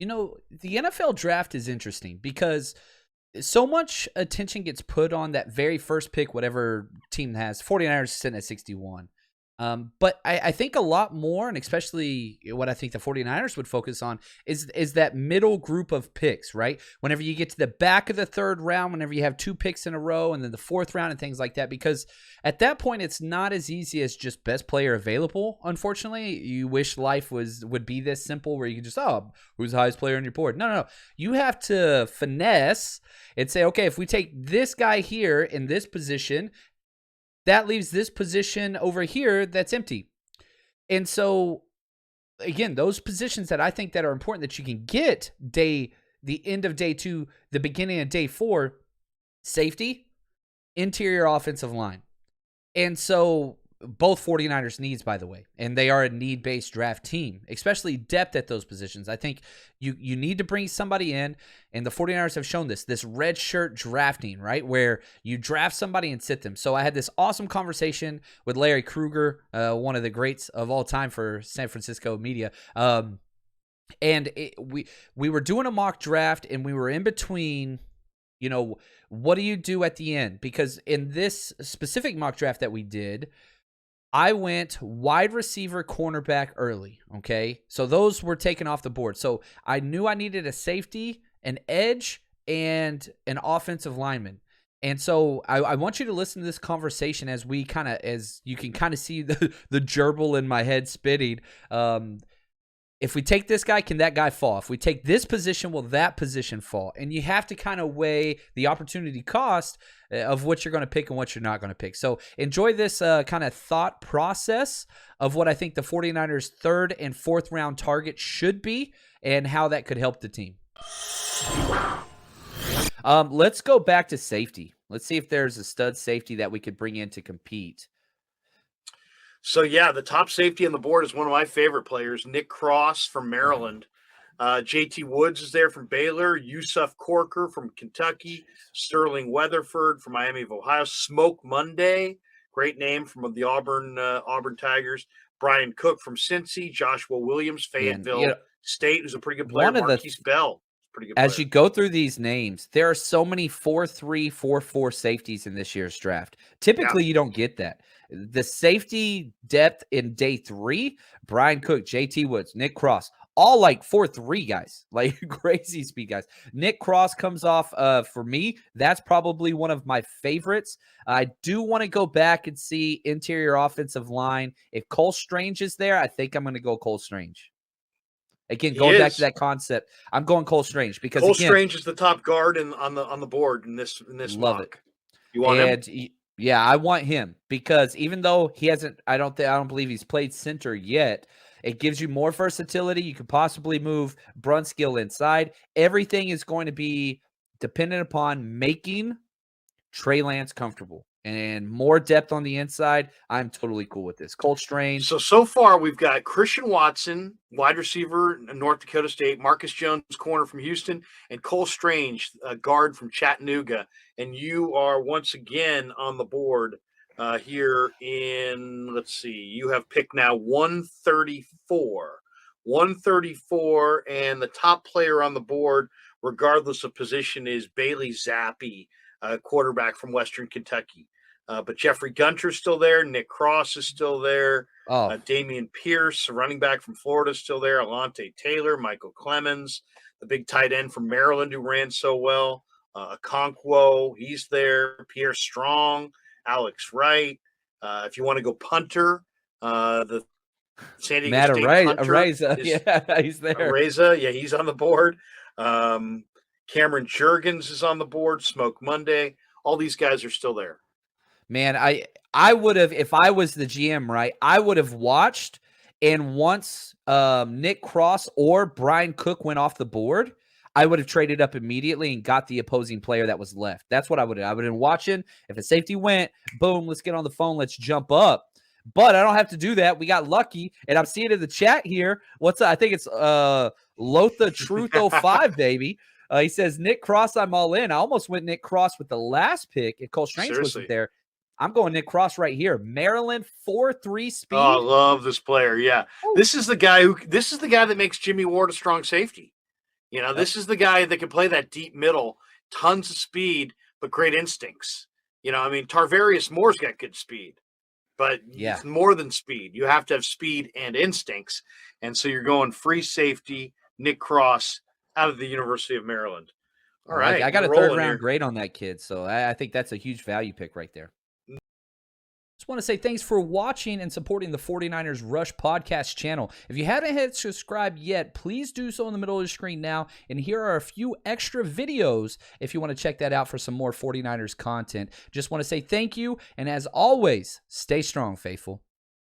The NFL draft is interesting because so much attention gets put on that very first pick, whatever team has. 49ers sitting at 61. But I think a lot more, and especially what I think the 49ers would focus on is that middle group of picks, right? Whenever you get to the back of the third round, whenever you have 2 picks in a row, and then the fourth round and things like that, because at that point, it's not as easy as just best player available, unfortunately. You wish life would be this simple where you can just, who's the highest player on your board? No. You have to finesse and say, okay, if we take this guy here in this position, that leaves this position over here that's empty. And so, again, those positions that I think that are important that you can get the end of day 2, the beginning of day 4, safety, interior offensive line. And so both 49ers needs, by the way, and they are a need-based draft team, especially depth at those positions. I think you need to bring somebody in, and the 49ers have shown this red shirt drafting, right, where you draft somebody and sit them. So I had this awesome conversation with Larry Krueger, one of the greats of all time for San Francisco media, and we were doing a mock draft, and we were in between, what do you do at the end? Because in this specific mock draft that we did, I went wide receiver, cornerback early, okay? So those were taken off the board. So I knew I needed a safety, an edge, and an offensive lineman. And so I want you to listen to this conversation as you can kind of see the gerbil in my head spitting. If we take this guy, can that guy fall? If we take this position, will that position fall? And you have to kind of weigh the opportunity cost of what you're going to pick and what you're not going to pick. So enjoy this kind of thought process of what I think the 49ers' third and fourth round target should be and how that could help the team. Let's go back to safety. Let's see if there's a stud safety that we could bring in to compete. So, yeah, the top safety on the board is one of my favorite players, Nick Cross from Maryland. JT Woods is there from Baylor, Yusuf Corker from Kentucky, Sterling Weatherford from Miami of Ohio, Smoke Monday, great name from the Auburn Tigers, Brian Cook from Cincy, Joshua Williams, Fayetteville State, who's a pretty good player, Marquise Bell. Pretty good as player. You go through these names, there are so many 4-3, 4-4 safeties in this year's draft. Typically, you don't get that. The safety depth in day 3, Brian Cook, JT Woods, Nick Cross, all like 4-3 guys, like crazy speed guys. Nick Cross comes off, for me, that's probably one of my favorites. I do want to go back and see interior offensive line. If Cole Strange is there, I think I'm going to go Cole Strange. Again, going back to that concept, I'm going Cole Strange because Cole Strange is the top guard on the board in this love mock. It. You want him? Yeah, I want him because even though he hasn't, I don't believe he's played center yet. It gives you more versatility. You could possibly move Brunskill inside. Everything is going to be dependent upon making Trey Lance comfortable. And more depth on the inside, I'm totally cool with this. Cole Strange. So far, we've got Christian Watson, wide receiver, North Dakota State, Marcus Jones, corner from Houston, and Cole Strange, guard from Chattanooga. And you are once again on the board here in, let's see, you have picked now 134. 134, and the top player on the board, regardless of position, is Bailey Zappi, quarterback from Western Kentucky. But Jeffrey Gunter's still there. Nick Cross is still there. Damian Pierce, running back from Florida, is still there. Alante Taylor, Michael Clemens, the big tight end from Maryland who ran so well. Okonkwo, he's there. Pierre Strong, Alex Wright. If you want to go punter, the San Diego State punter. Araiza, he's there. Araiza, he's on the board. Cameron Jurgens is on the board. Smoke Monday. All these guys are still there. Man, I would have, if I was the GM, right, I would have watched, and once Nick Cross or Brian Cook went off the board, I would have traded up immediately and got the opposing player that was left. That's what I would have. I would have been watching. If a safety went, boom, let's get on the phone, let's jump up. But I don't have to do that. We got lucky, and I'm seeing in the chat here, I think it's Lotha Truth 05, baby. He says, Nick Cross, I'm all in. I almost went Nick Cross with the last pick if Cole Strange wasn't there. I'm going Nick Cross right here. Maryland 4-3 speed. Oh, I love this player. Yeah. Ooh. This is the guy that makes Jimmy Ward a strong safety. This is the guy that can play that deep middle, tons of speed, but great instincts. Tarvarius Moore's got good speed, but it's more than speed. You have to have speed and instincts. And so you're going free safety, Nick Cross out of the University of Maryland. All right. I got a third-round grade on that kid, so I think that's a huge value pick right there. Just want to say thanks for watching and supporting the 49ers Rush podcast channel. If you haven't hit subscribe yet, please do so in the middle of the screen now. And here are a few extra videos if you want to check that out for some more 49ers content. Just want to say thank you. And as always, stay strong, faithful.